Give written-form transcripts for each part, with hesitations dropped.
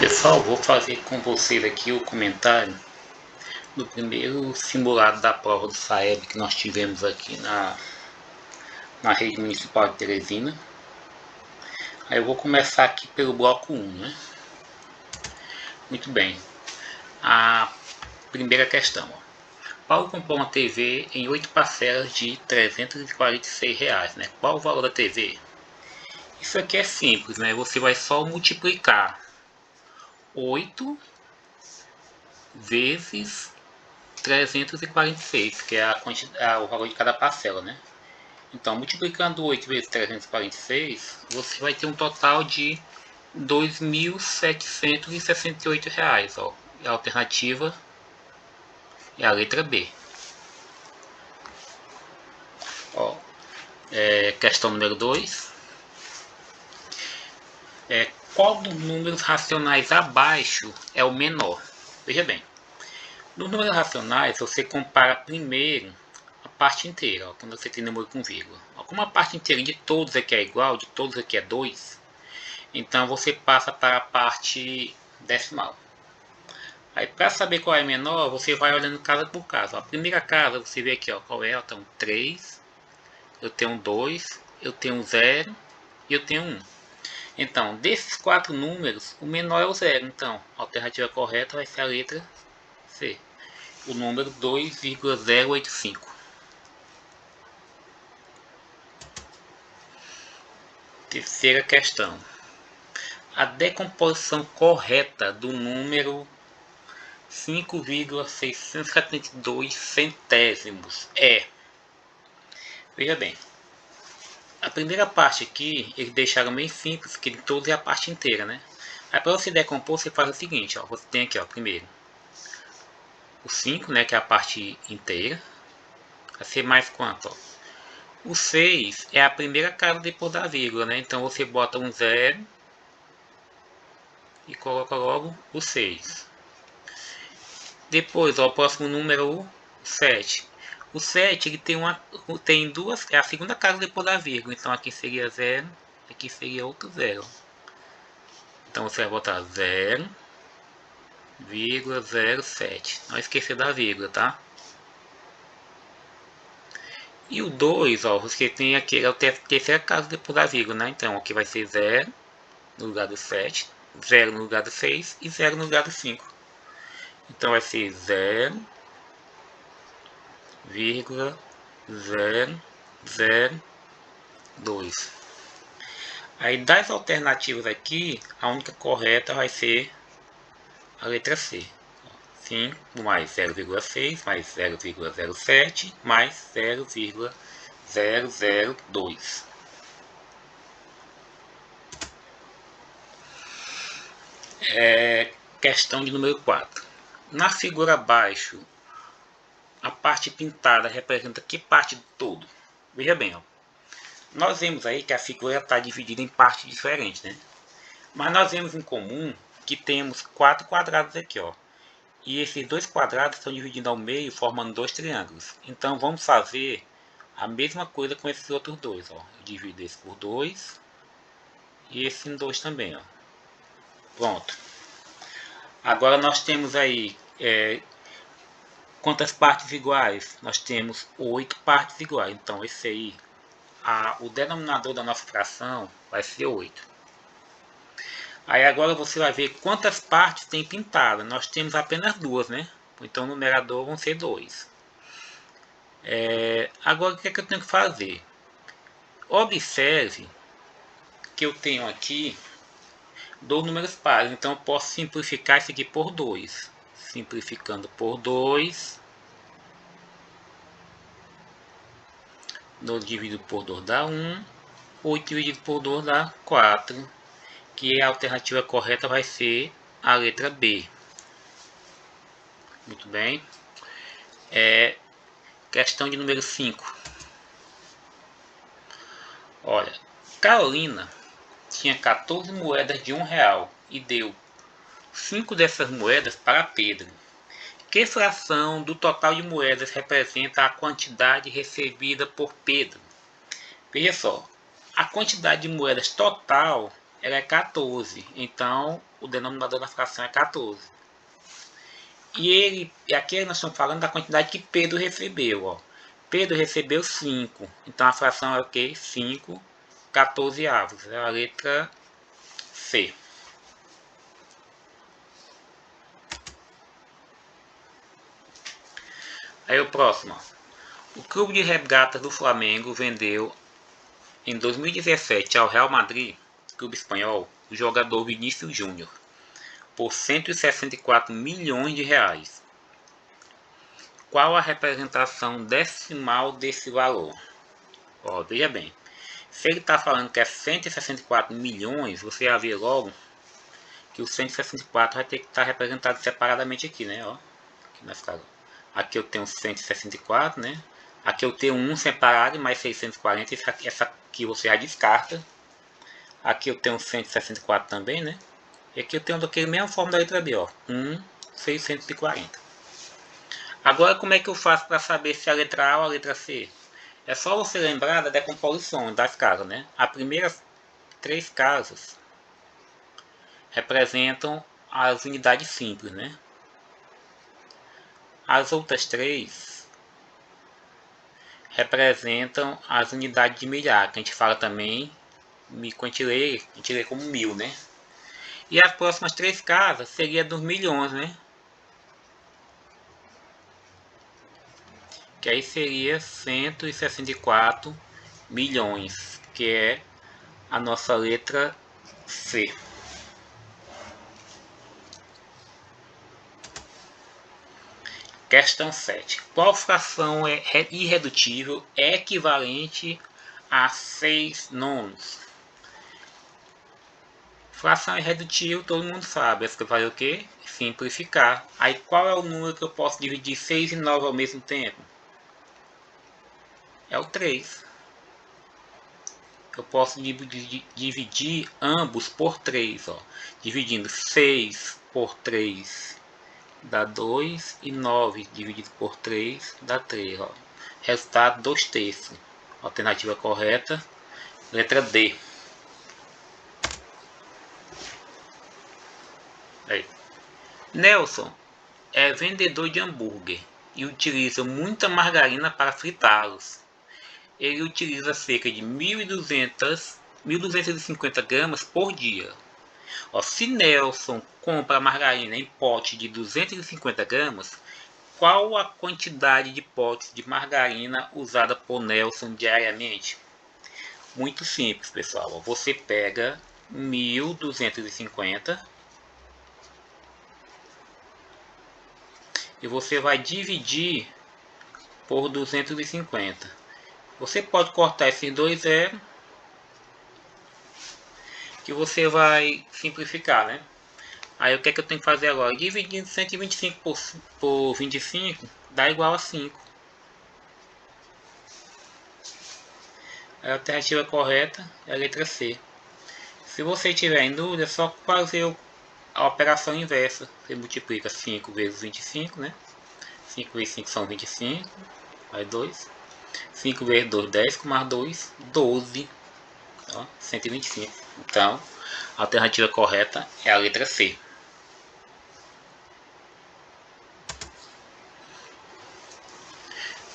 Pessoal, vou fazer com vocês aqui o comentário do primeiro simulado da prova do SAEB que nós tivemos aqui na rede municipal de Teresina. Aí eu vou começar aqui pelo bloco 1, né? Muito bem. A primeira questão. Paulo comprou uma TV em 8 parcelas de R$ 346, né? Qual o valor da TV? Isso aqui é simples, né? Você vai só multiplicar 8 vezes 346, que é o valor de cada parcela, né? Então, multiplicando 8 vezes 346, você vai ter um total de R$ 2.768. Ó. E a alternativa é a letra B. Ó, questão número 2. Qual dos números racionais abaixo é o menor? Veja bem, nos números racionais você compara primeiro a parte inteira, ó, quando você tem número com vírgula. Ó, como a parte inteira de todos aqui é igual, de todos aqui é 2, então você passa para a parte decimal. Aí para saber qual é menor, você vai olhando casa por casa. Ó, a primeira casa você vê aqui, ó, qual é? Então 3, eu tenho 2, eu tenho 0 e eu tenho 1. Então, desses 4 números, o menor é o 0. Então, a alternativa correta vai ser a letra C. O número 2,085. Terceira questão. A decomposição correta do número 5,672 centésimos é... Veja bem, a primeira parte aqui, eles deixaram bem simples, que todos é a parte inteira, né? Aí para você decompor, você faz o seguinte, ó, você tem aqui, ó, primeiro, o 5, né, que é a parte inteira, vai ser mais quanto, ó? O 6 é a primeira casa depois da vírgula, né? Então você bota um 0 e coloca logo o 6. Depois, ó, o próximo número, 7. O 7 ele tem duas, é a segunda casa depois da vírgula. Então aqui seria 0, aqui seria outro 0. Então você vai botar 0,07. Não esquecer da vírgula, tá? E o 2, ó, você tem aqui, é a terceira casa depois da vírgula, né? Então aqui vai ser 0 no lugar do 7, 0 no lugar do 6 e 0 no lugar do 5. Então vai ser 0,002. Aí das alternativas aqui, a única correta vai ser a letra C. 5 mais 0,6 mais 0,07 mais 0,002. Questão de número 4. Na figura abaixo, a parte pintada representa que parte do todo? Veja bem, ó. Nós vemos aí que a figura está dividida em partes diferentes, né? Mas nós vemos em comum que temos 4 quadrados aqui, ó. E esses 2 quadrados estão dividindo ao meio, formando 2 triângulos. Então vamos fazer a mesma coisa com esses outros dois, ó. Eu divido esse por 2 e esse em 2 também, ó. Pronto. Agora nós temos aí quantas partes iguais? Nós temos 8 partes iguais. Então esse aí, o denominador da nossa fração vai ser 8. Aí agora você vai ver quantas partes tem pintada. Nós temos apenas 2, né? Então o numerador vão ser 2. Agora o que é que eu tenho que fazer? Observe que eu tenho aqui 2 números pares. Então eu posso simplificar isso aqui por 2. Simplificando por 2. 2 dividido por 2 dá 1. 8 dividido por 2 dá 4. Que a alternativa correta vai ser a letra B. Muito bem. Questão de número 5. Olha, Carolina tinha 14 moedas de R$1 e deu 5 dessas moedas para Pedro. Que fração do total de moedas representa a quantidade recebida por Pedro? Veja só, a quantidade de moedas total ela é 14. Então, o denominador da fração é 14. E aqui nós estamos falando da quantidade que Pedro recebeu. Ó. Pedro recebeu 5. Então, a fração é o quê? 5 14avos. É a letra C. Aí o próximo. O Clube de Regatas do Flamengo vendeu em 2017 ao Real Madrid, clube espanhol, o jogador Vinícius Júnior por 164 milhões de reais. Qual a representação decimal desse valor? Ó, veja bem, se ele está falando que é 164 milhões, você já vê logo que o 164 vai ter que estar representado separadamente aqui, né? Ó, aqui na escala. Aqui eu tenho 164, né? Aqui eu tenho um separado, mais 640. Essa aqui você já descarta. Aqui eu tenho 164 também, né? E aqui eu tenho daquele mesma forma da letra B, ó. 640. Agora como é que eu faço para saber se a letra A ou a letra C? É só você lembrar da decomposição das casas, né? As primeiras 3 casas representam as unidades simples, né? As outras 3 representam as unidades de milhar, que a gente fala também, que a gente lê como 1000, né? E as próximas 3 casas seria dos milhões, né? Que aí seria 164 milhões, que é a nossa letra C. Questão 7. Qual fração é irredutível é equivalente a 6 nonos? Fração irredutível todo mundo sabe. Essa vai o quê? Simplificar. Aí qual é o número que eu posso dividir 6 e 9 ao mesmo tempo? É o 3. Eu posso dividir ambos por 3. Ó. Dividindo 6 por 3 dá 2 e 9 dividido por 3 dá 3. Ó. Resultado 2/3. Alternativa correta, letra D. Aí. Nelson é vendedor de hambúrguer e utiliza muita margarina para fritá-los. Ele utiliza cerca de 1.250 gramas por dia. Ó, se Nelson compra margarina em pote de 250 gramas, qual a quantidade de potes de margarina usada por Nelson diariamente? Muito simples, pessoal. Você pega 1.250 e você vai dividir por 250. Você pode cortar esses dois zeros, que você vai simplificar, né? Aí o que é que eu tenho que fazer agora? Dividindo 125 por 25 dá igual a 5. A alternativa correta é a letra C. Se você tiver em dúvida, é só fazer a operação inversa. Você multiplica 5 vezes 25, né? 5 vezes 5 são 25, mais 2. 5 vezes 2, 10, com mais 2, 12. Ó, 125. Então, a alternativa correta é a letra C.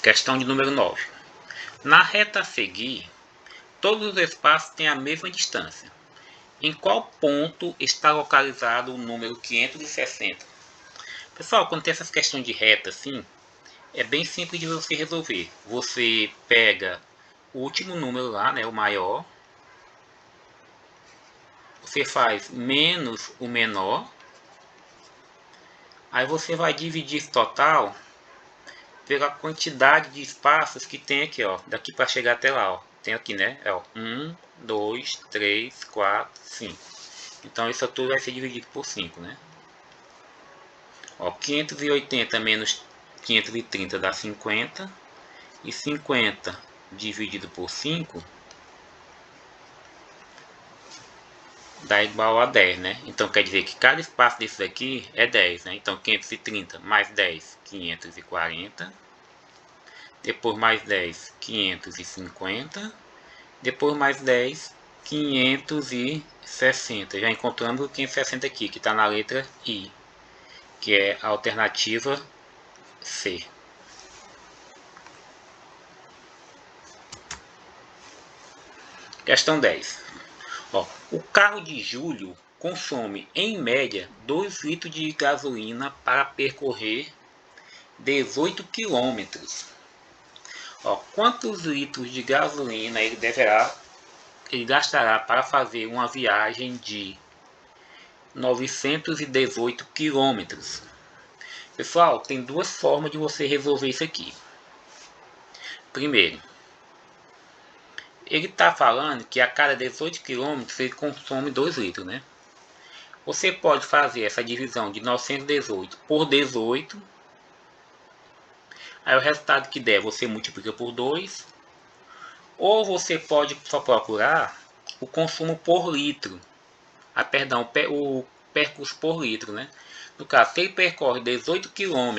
Questão de número 9. Na reta a seguir, todos os espaços têm a mesma distância. Em qual ponto está localizado o número 560? Pessoal, quando tem essas questões de reta assim, é bem simples de você resolver. Você pega o último número lá, né, o maior. Você faz menos o menor. Aí você vai dividir esse total pela quantidade de espaços que tem aqui, ó. Daqui para chegar até lá, ó. Tem aqui, né? É, ó, 1, 2, 3, 4, 5. Então isso tudo vai ser dividido por 5, né? Ó, 580 menos 530 dá 50. E 50 dividido por 5 dá igual a 10, né? Então quer dizer que cada espaço desse daqui é 10, né? Então 530 mais 10, 540. Depois mais 10, 550. Depois mais 10, 560. Já encontramos o 560 aqui, que está na letra I, que é a alternativa C. Questão 10. O carro de Júlio consome, em média, 2 litros de gasolina para percorrer 18 quilômetros. Quantos litros de gasolina ele gastará para fazer uma viagem de 918 quilômetros? Pessoal, tem duas formas de você resolver isso aqui. Primeiro, ele está falando que a cada 18 km ele consome 2 litros, né? Você pode fazer essa divisão de 918 por 18. Aí o resultado que der você multiplica por 2. Ou você pode só procurar o consumo por litro. O percurso por litro, né? No caso, se ele percorre 18 km,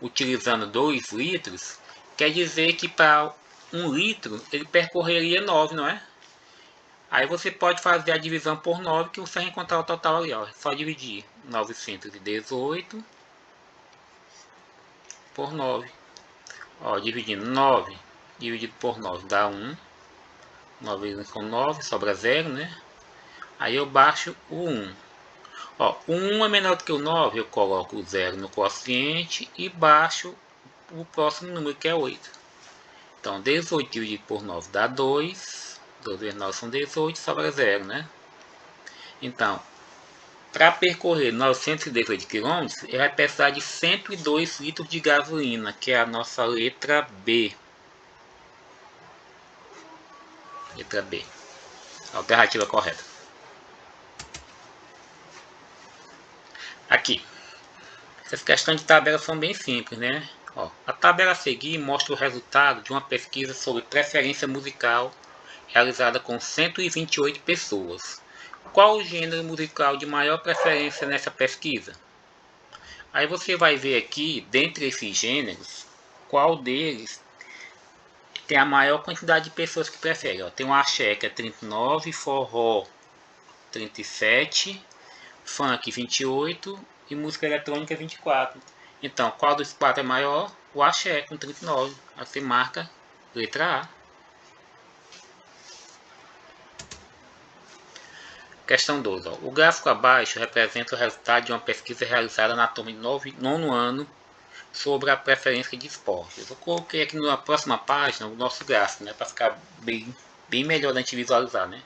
utilizando 2 litros, quer dizer que para 1 litro ele percorreria 9, não é? Aí você pode fazer a divisão por 9 que você vai encontrar o total ali, ó. É só dividir 918 por 9. Dividindo 9 dividido por 9 dá 1. 9 vezes com 9, sobra 0, né? Aí eu baixo o 1. O 1 é menor do que o 9, eu coloco o 0 no quociente e baixo o próximo número, que é 8. Então, 18 dividido por 9 dá 2. 2 vezes 9 são 18, sobra 0, né? Então, para percorrer 918 km, ele vai precisar de 102 litros de gasolina, que é a nossa letra B. Letra B. Alternativa correta. Aqui. Essas questões de tabela são bem simples, né? A tabela a seguir mostra o resultado de uma pesquisa sobre preferência musical realizada com 128 pessoas. Qual o gênero musical de maior preferência nessa pesquisa? Aí você vai ver aqui, dentre esses gêneros, qual deles tem a maior quantidade de pessoas que preferem. Tem o axé, que é 39, forró 37, funk 28 e música eletrônica 24. Então, qual dos quatro é maior? O axé, com 39. Aí você marca letra A. Questão 12. O gráfico abaixo representa o resultado de uma pesquisa realizada na turma de 9º ano sobre a preferência de esportes. Eu coloquei aqui na próxima página o nosso gráfico, né, para ficar bem melhor da gente visualizar, né?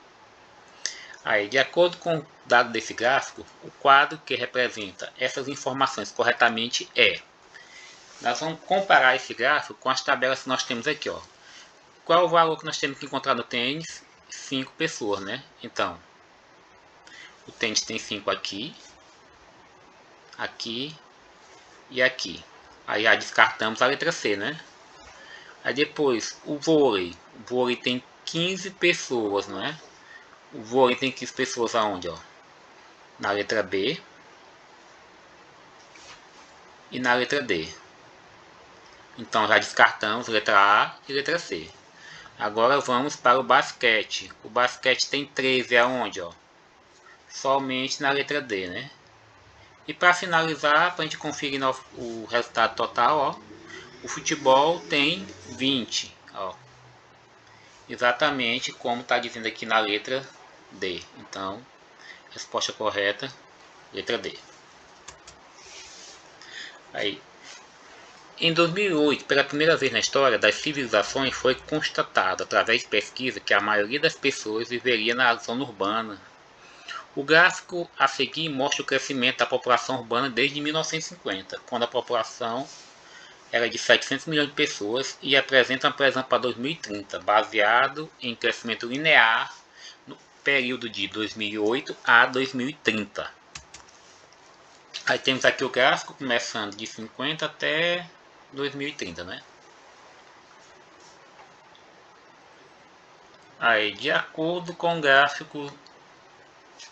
Aí, de acordo com o dado desse gráfico, o quadro que representa essas informações corretamente é... Nós vamos comparar esse gráfico com as tabelas que nós temos aqui, ó. Qual é o valor que nós temos que encontrar no tênis? 5 pessoas, né? Então, o tênis tem 5 aqui, aqui e aqui. Aí já descartamos a letra C, né? Aí depois, o vôlei. O vôlei tem 15 pessoas, não é? O vôlei tem 15 pessoas aonde, ó? Na letra B e na letra D. Então já descartamos letra A e letra C. Agora vamos para o basquete. O basquete tem 13 aonde, ó? Somente na letra D, né? E para finalizar, para a gente conferir o resultado total, ó, o futebol tem 20, ó, exatamente como está dizendo aqui na letra D. Então, resposta correta, letra D. Aí, em 2008, pela primeira vez na história das civilizações, foi constatado através de pesquisa que a maioria das pessoas viveria na zona urbana. O gráfico a seguir mostra o crescimento da população urbana desde 1950, quando a população era de 700 milhões de pessoas, e apresenta uma previsão para 2030, baseado em crescimento linear no período de 2008 a 2030. Aí temos aqui o gráfico começando de 50 até 2030, né? Aí, de acordo com o gráfico,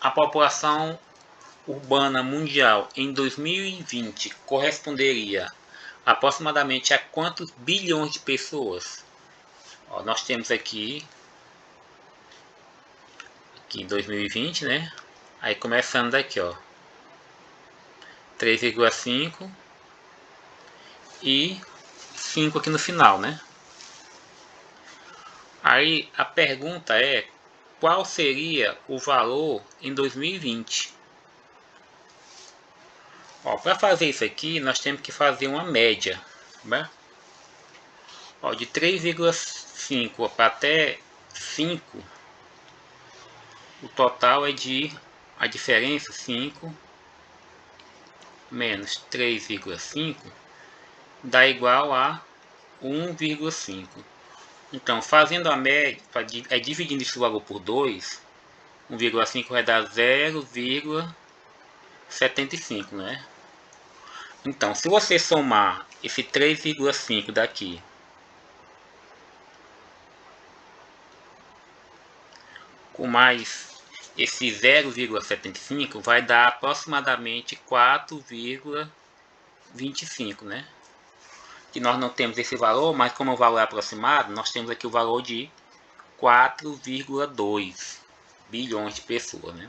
a população urbana mundial em 2020 corresponderia aproximadamente a quantos bilhões de pessoas? Ó, nós temos aqui em 2020, né? Aí começando daqui, ó, 3,5 e 5 aqui no final, né? Aí a pergunta é, qual seria o valor em 2020? Ó, para fazer isso aqui, nós temos que fazer uma média, né? Ó, de 3,5 para até 5, o total é a diferença 5 menos 3,5 dá igual a 1,5. Então, fazendo a média, dividindo esse valor por 2, 1,5 vai dar 0,75, né? Então, se você somar esse 3,5 daqui com mais esse 0,75, vai dar aproximadamente 4,25, né? Que nós não temos esse valor, mas como o valor é aproximado, nós temos aqui o valor de 4,2 bilhões de pessoas, né?